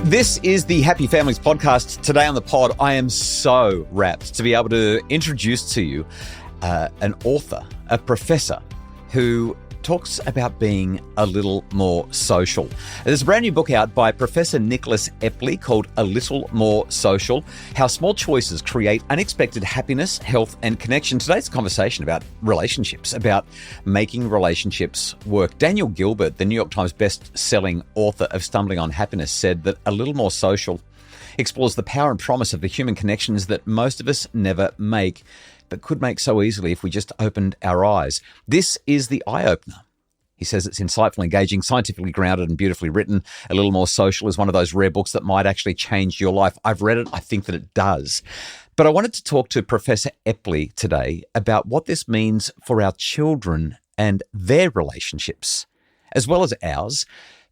This is the Happy Families podcast. Today on the pod, I am so rapt to be able to introduce to you an author, a professor who talks about being a little more social. There's a brand new book out by Professor Nicholas Epley called A Little More Social, How Small Choices Create Unexpected Happiness, Health and Connection. Today's conversation about relationships, about making relationships work. Daniel Gilbert, the New York Times best-selling author of Stumbling on Happiness, said that A Little More Social explores the power and promise of the human connections that most of us never make, but could make so easily if we just opened our eyes. This is the eye-opener. He says it's insightful, engaging, scientifically grounded and beautifully written. A Little More Social is one of those rare books that might actually change your life. I've read it. I think that it does. But I wanted to talk to Professor Epley today about what this means for our children and their relationships, as well as ours,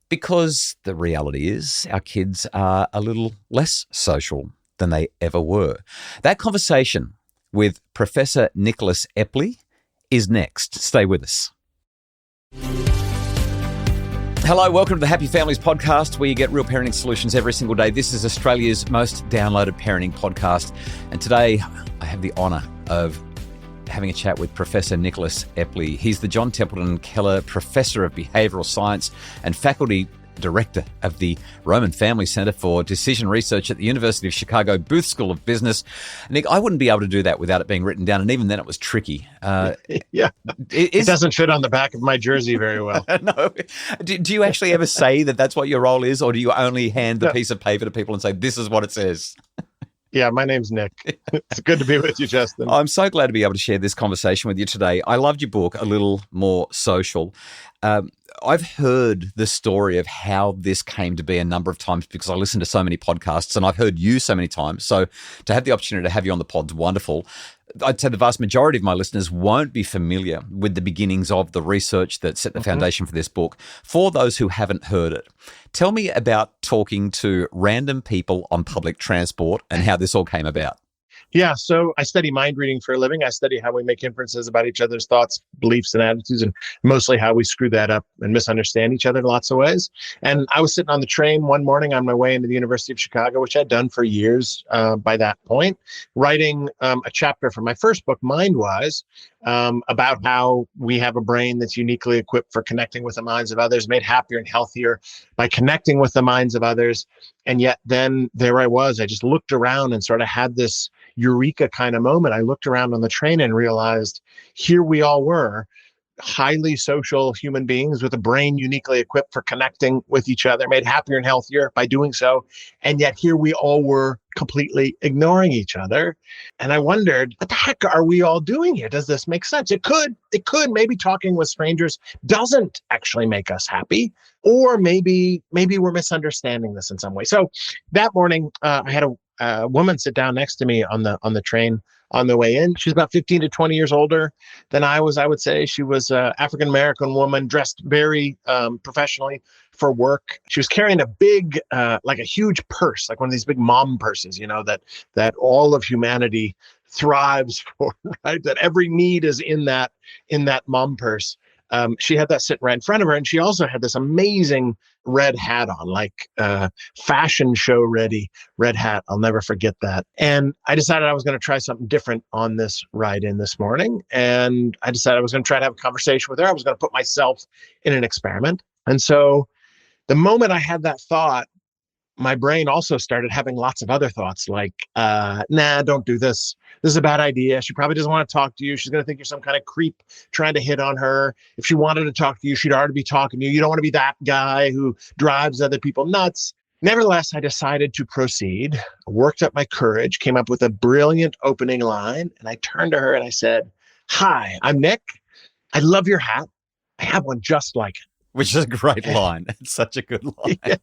because the reality is our kids are a little less social than they ever were. That conversation with Professor Nicholas Epley is next. Stay with us. Hello, welcome to the Happy Families podcast, where you get real parenting solutions every single day. This is Australia's most downloaded parenting podcast. And today I have the honour of having a chat with Professor Nicholas Epley. He's the John Templeton Keller Professor of Behavioural Science and Faculty Director of the Roman Family Center for Decision Research at the University of Chicago Booth School of Business. Nick, I wouldn't be able to do that without it being written down, and even then it was tricky. Yeah, it doesn't fit on the back of my jersey very well. No. Do you actually ever say that that's what your role is, or do you only hand the piece of paper to people and say, this is what it says? Yeah, my name's Nick. It's good to be with you, Justin. I'm so glad to be able to share this conversation with you today. I loved your book, A Little More Social. I've heard the story of how this came to be a number of times because I listen to so many podcasts and I've heard you so many times. So to have the opportunity to have you on the pod's wonderful. I'd say the vast majority of my listeners won't be familiar with the beginnings of the research that set the foundation for this book. For those who haven't heard it, tell me about talking to random people on public transport and how this all came about. Yeah, so I study mind reading for a living. I study how we make inferences about each other's thoughts, beliefs, and attitudes, and mostly how we screw that up and misunderstand each other in lots of ways. And I was sitting on the train one morning on my way into the University of Chicago, which I'd done for years by that point, writing a chapter for my first book, Mindwise, about how we have a brain that's uniquely equipped for connecting with the minds of others, made happier and healthier by connecting with the minds of others. And yet then there I was. I just looked around and sort of had this eureka kind of moment. I looked around on the train and realized here we all were, highly social human beings with a brain uniquely equipped for connecting with each other, made happier and healthier by doing so. And yet here we all were completely ignoring each other. And I wondered, what the heck are we all doing here? Does this make sense? It could. Maybe talking with strangers doesn't actually make us happy. Or maybe we're misunderstanding this in some way. So that morning, I had a woman sit down next to me on the train on the way in. She's about 15 to 20 years older than I was. I would say she was an African-American woman dressed very professionally for work. She was carrying a big, like a huge purse, like one of these big mom purses, that all of humanity thrives for, right? That every need is in that mom purse. She had that sitting right in front of her. And she also had this amazing red hat on, like fashion show ready red hat. I'll never forget that. And I decided I was going to try something different on this ride in this morning. And I decided I was going to try to have a conversation with her. I was going to put myself in an experiment. And so the moment I had that thought, my brain also started having lots of other thoughts like, nah, don't do this. This is a bad idea. She probably doesn't want to talk to you. She's going to think you're some kind of creep trying to hit on her. If she wanted to talk to you, she'd already be talking to you. You don't want to be that guy who drives other people nuts. Nevertheless, I decided to proceed, worked up my courage, came up with a brilliant opening line, and I turned to her and I said, "Hi, I'm Nick. I love your hat. I have one just like it." Which is a great line. It's such a good line. Yeah,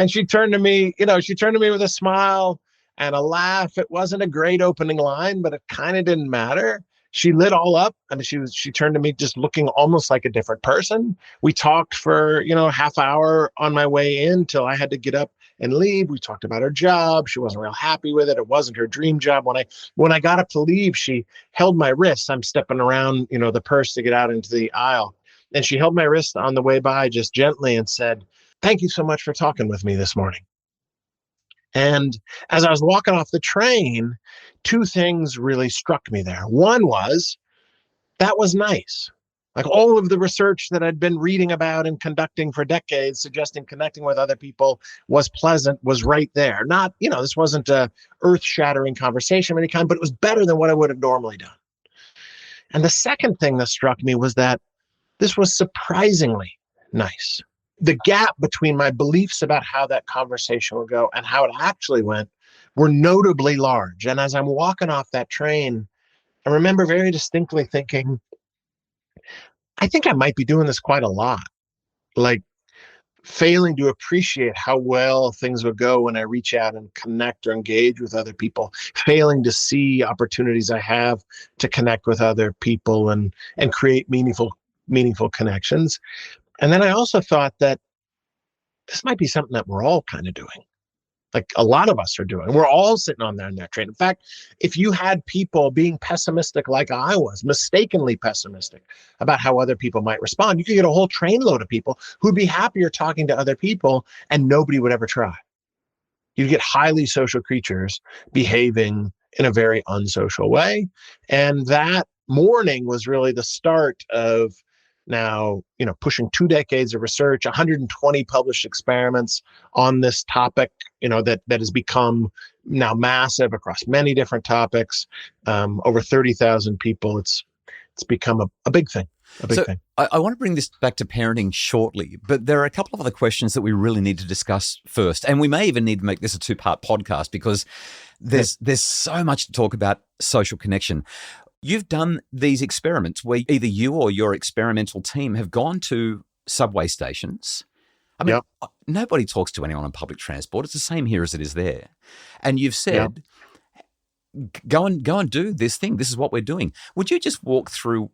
she turned to me, with a smile and a laugh. It wasn't a great opening line, but it kind of didn't matter. She lit all up. I mean, she turned to me just looking almost like a different person. We talked for, half hour on my way in till I had to get up and leave. We talked about her job. She wasn't real happy with it. It wasn't her dream job. When I got up to leave, she held my wrist. I'm stepping around, the purse to get out into the aisle. And she held my wrist on the way by just gently and said, "Thank you so much for talking with me this morning." And as I was walking off the train, two things really struck me there. One was, that was nice. Like all of the research that I'd been reading about and conducting for decades, suggesting connecting with other people was pleasant, was right there. Not, this wasn't a earth-shattering conversation of any kind, but it was better than what I would have normally done. And the second thing that struck me was that this was surprisingly nice. The gap between my beliefs about how that conversation would go and how it actually went were notably large. And as I'm walking off that train, I remember very distinctly thinking, I think I might be doing this quite a lot. Like failing to appreciate how well things would go when I reach out and connect or engage with other people, failing to see opportunities I have to connect with other people and create meaningful connections. And then I also thought that this might be something that we're all kind of doing. Like a lot of us are doing. We're all sitting on there in that train. In fact, if you had people being pessimistic like I was, mistakenly pessimistic about how other people might respond, you could get a whole trainload of people who'd be happier talking to other people and nobody would ever try. You'd get highly social creatures behaving in a very unsocial way. And that morning was really the start of now, pushing 2 decades of research, 120 published experiments on this topic, that has become now massive across many different topics, over 30,000 people. It's become a big thing. I want to bring this back to parenting shortly, but there are a couple of other questions that we really need to discuss first. And we may even need to make this a 2-part podcast because there's so much to talk about social connection. You've done these experiments where either you or your experimental team have gone to subway stations. I mean, Nobody talks to anyone on public transport. It's the same here as it is there. And you've said, go and do this thing. This is what we're doing. Would you just walk through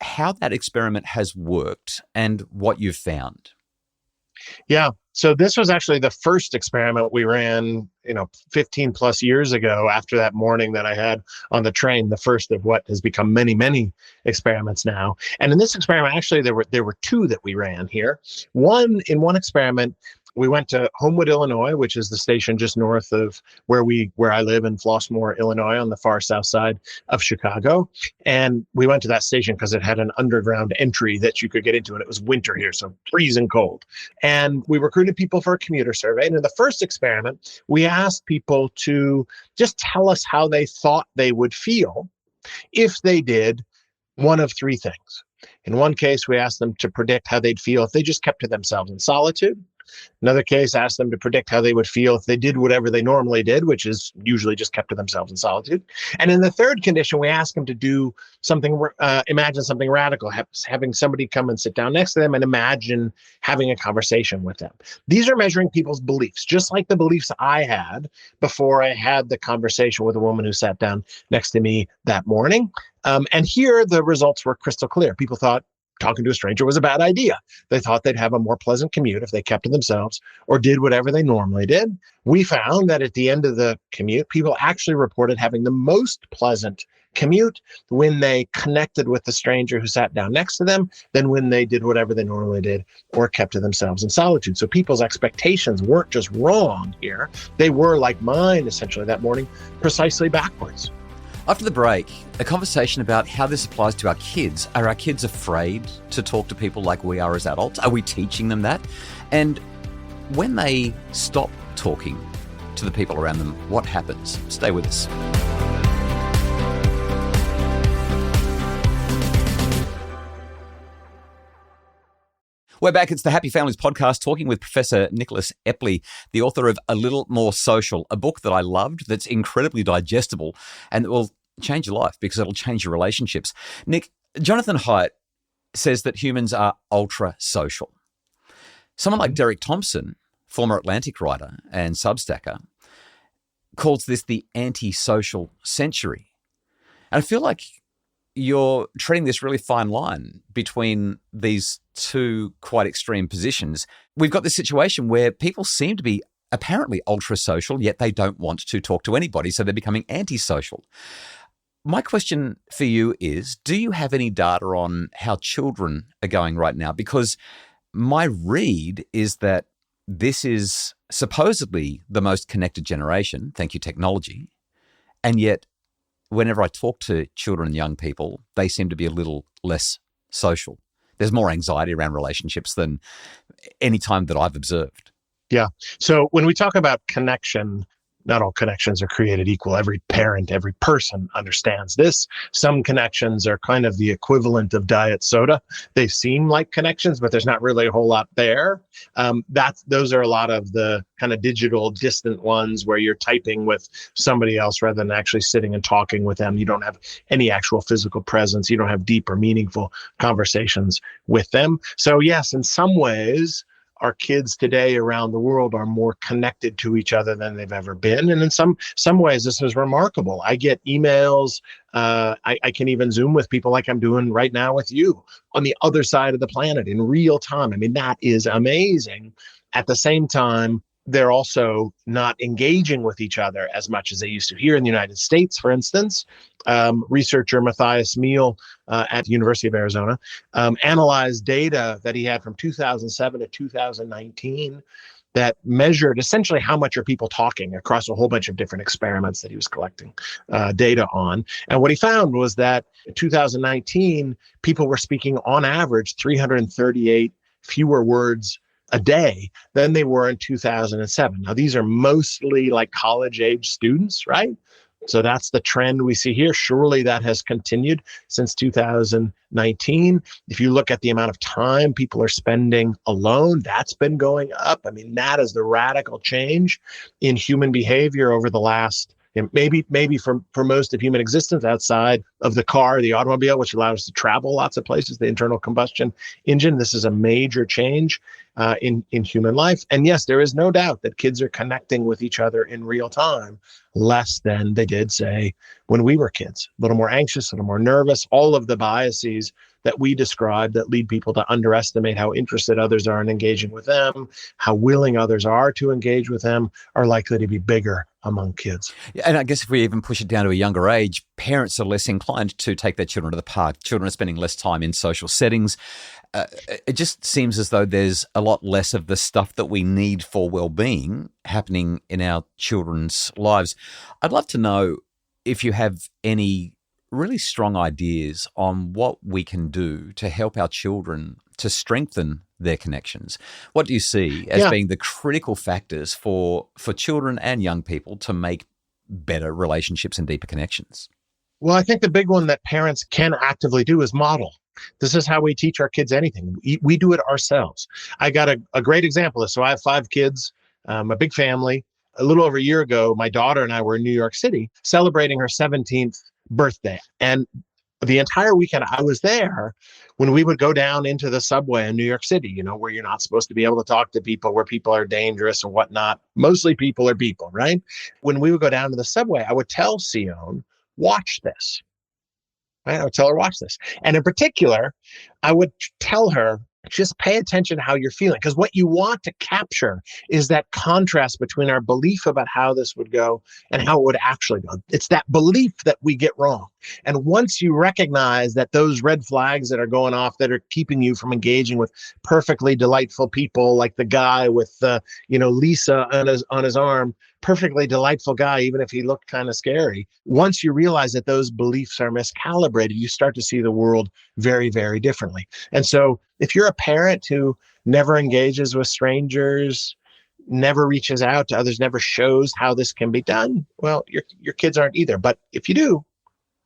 how that experiment has worked and what you've found? Yeah. So this was actually the first experiment we ran, 15 plus years ago after that morning that I had on the train, the first of what has become many, many experiments now. And in this experiment, actually, there were two that we ran here. In one experiment, we went to Homewood, Illinois, which is the station just north of where I live in Flossmoor, Illinois, on the far south side of Chicago. And we went to that station because it had an underground entry that you could get into, and it was winter here, so freezing cold. And we recruited people for a commuter survey. And in the first experiment, we asked people to just tell us how they thought they would feel if they did one of three things. In one case, we asked them to predict how they'd feel if they just kept to themselves in solitude. Another case asked them to predict how they would feel if they did whatever they normally did, which is usually just kept to themselves in solitude. And in the third condition, we asked them to do something, imagine something radical, having somebody come and sit down next to them and imagine having a conversation with them. These are measuring people's beliefs, just like the beliefs I had before I had the conversation with a woman who sat down next to me that morning. And here the results were crystal clear. People thought talking to a stranger was a bad idea. They thought they'd have a more pleasant commute if they kept to themselves or did whatever they normally did. We found that at the end of the commute, people actually reported having the most pleasant commute when they connected with the stranger who sat down next to them than when they did whatever they normally did or kept to themselves in solitude. So people's expectations weren't just wrong here. They were, like mine, essentially that morning, precisely backwards. After the break, a conversation about how this applies to our kids. Are our kids afraid to talk to people like we are as adults? Are we teaching them that? And when they stop talking to the people around them, what happens? Stay with us. We're back. It's the Happy Families podcast, talking with Professor Nicholas Epley, the author of A Little More Social, a book that I loved, that's incredibly digestible, and that will change your life because it'll change your relationships. Nick, Jonathan Haidt says that humans are ultra social. Someone like Derek Thompson, former Atlantic writer and Substacker, calls this the anti-social century. And I feel like you're treading this really fine line between these two quite extreme positions. We've got this situation where people seem to be apparently ultra social, yet they don't want to talk to anybody, so they're becoming antisocial. My question for you is, do you have any data on how children are going right now? Because my read is that this is supposedly the most connected generation, thank you, technology. And yet, whenever I talk to children and young people, they seem to be a little less social. There's more anxiety around relationships than any time that I've observed. Yeah. So when we talk about connection, not all connections are created equal. Every parent, every person understands this. Some connections are kind of the equivalent of diet soda. They seem like connections, but there's not really a whole lot there. Those are a lot of the kind of digital distant ones where you're typing with somebody else rather than actually sitting and talking with them. You don't have any actual physical presence. You don't have deep or meaningful conversations with them. So yes, in some ways, our kids today around the world are more connected to each other than they've ever been. And in some ways, this is remarkable. I get emails. I can even Zoom with people like I'm doing right now with you on the other side of the planet in real time. I mean, that is amazing. At the same time, they're also not engaging with each other as much as they used to. Here in the United States, for instance, researcher Matthias Meal at the University of Arizona analyzed data that he had from 2007 to 2019 that measured essentially how much are people talking across a whole bunch of different experiments that he was collecting data on. And what he found was that in 2019, people were speaking on average 338 fewer words a day than they were in 2007. Now, these are mostly like college-age students, right? So that's the trend we see here. Surely that has continued since 2019. If you look at the amount of time people are spending alone, that's been going up. I mean, that is the radical change in human behavior over the last, maybe for most of human existence outside of the car, the automobile, which allows us to travel lots of places, the internal combustion engine. This is a major change in human life. And yes, there is no doubt that kids are connecting with each other in real time less than they did, say, when we were kids. A little more anxious, a little more nervous, all of the biases that we describe that lead people to underestimate how interested others are in engaging with them, how willing others are to engage with them, are likely to be bigger among kids. Yeah, and I guess if we even push it down to a younger age, parents are less inclined to take their children to the park. Children are spending less time in social settings. It just seems as though there's a lot less of the stuff that we need for well-being happening in our children's lives. I'd love to know if you have any really strong ideas on what we can do to help our children to strengthen their connections. What do you see as being the critical factors for children and young people to make better relationships and deeper connections? Well, I think the big one that parents can actively do is model. This is how we teach our kids anything. We do it ourselves. I got a great example of this. So I have 5 kids, a big family. A little over a year ago, my daughter and I were in New York City celebrating her 17th birthday. And the entire weekend I was there when we would go down into the subway in New York City, where you're not supposed to be able to talk to people, where people are dangerous and whatnot. Mostly people are people, right? When we would go down to the subway, I would tell Sion, watch this. Right? I would tell her, watch this. And in particular, I would tell her, just pay attention to how you're feeling. Because what you want to capture is that contrast between our belief about how this would go and how it would actually go. It's that belief that we get wrong. And once you recognize that those red flags that are going off that are keeping you from engaging with perfectly delightful people, like the guy with Lisa on his arm, perfectly delightful guy, even if he looked kind of scary. Once you realize that those beliefs are miscalibrated, you start to see the world very, very differently. And so if you're a parent who never engages with strangers, never reaches out to others, never shows how this can be done, well, your kids aren't either. But if you do,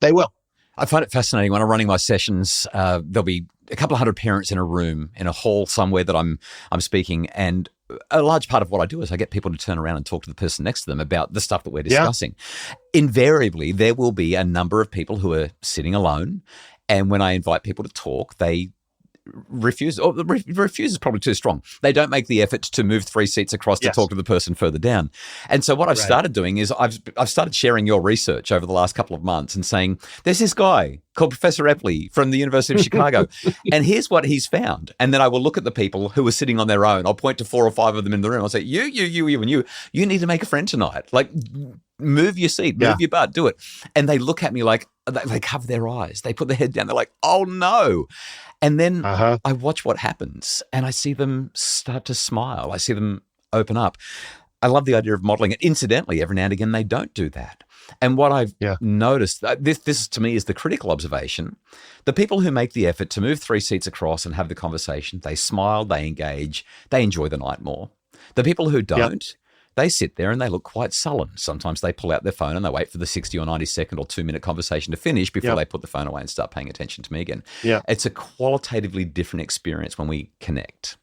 they will. I find it fascinating when I'm running my sessions. There'll be a couple of hundred parents in a room, in a hall somewhere that I'm speaking, and a large part of what I do is I get people to turn around and talk to the person next to them about the stuff that we're discussing. Yeah. Invariably, there will be a number of people who are sitting alone, and when I invite people to talk, they refuse. Or refuse is probably too strong. They don't make the effort to move 3 seats across to talk to the person further down. And so what I've started doing is I've started sharing your research over the last couple of months and saying, there's this guy called Professor Epley from the University of Chicago, and here's what he's found. And then I will look at the people who are sitting on their own. I'll point to 4 or 5 of them in the room. I'll say, you, and you need to make a friend tonight. Like, move your seat, move your butt, do it. And they look at me like, they cover their eyes. They put their head down. They're like, oh no. And then I watch what happens and I see them start to smile. I see them open up. I love the idea of modeling it. Incidentally, every now and again, they don't do that. And what I've noticed, this to me is the critical observation. The people who make the effort to move 3 seats across and have the conversation, they smile, they engage, they enjoy the night more. The people who don't, they sit there and they look quite sullen. Sometimes they pull out their phone and they wait for the 60 or 90 second or 2-minute conversation to finish before they put the phone away and start paying attention to me again. It's a qualitatively different experience when we connect.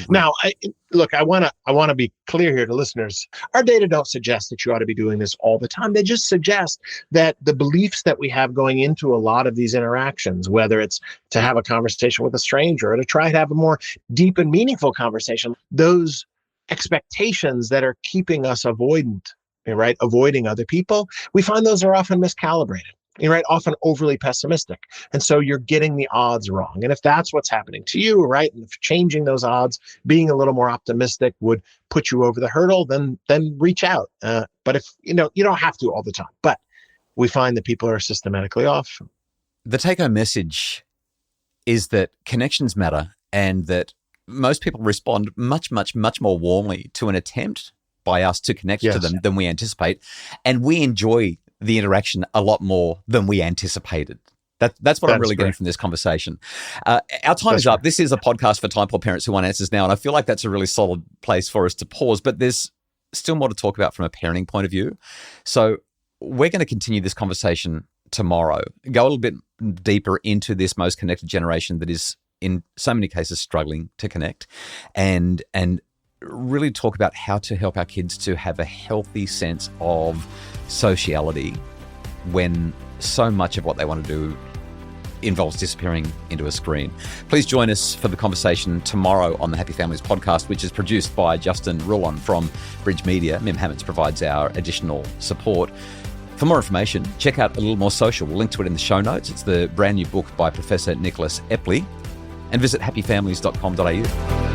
Now, I want to be clear here to listeners. Our data don't suggest that you ought to be doing this all the time. They just suggest that the beliefs that we have going into a lot of these interactions, whether it's to have a conversation with a stranger or to try to have a more deep and meaningful conversation, those expectations that are keeping us avoidant, right? Avoiding other people, we find those are often miscalibrated. Right, often overly pessimistic. And so you're getting the odds wrong. And if that's what's happening to you, right, and if changing those odds, being a little more optimistic would put you over the hurdle, then reach out. But if, you don't have to all the time. But we find that people are systematically off. The take-home message is that connections matter and that most people respond much, much, much more warmly to an attempt by us to connect to them than we anticipate. And we enjoy the interaction a lot more than we anticipated. That's what I'm really getting from this conversation. Our time is up. This is a podcast for time poor parents who want answers now, and I feel like that's a really solid place for us to pause, but there's still more to talk about from a parenting point of view. So we're going to continue this conversation tomorrow, go a little bit deeper into this most connected generation that is in so many cases struggling to connect, and really talk about how to help our kids to have a healthy sense of sociality when so much of what they want to do involves disappearing into a screen. Please join us for the conversation tomorrow on the Happy Families podcast, which is produced by Justin Rulon from Bridge Media. Mim Hammonds provides our additional support. For more information, check out A Little More Social. We'll link to it in the show notes. It's the brand new book by Professor Nicholas Epley. And visit happyfamilies.com.au.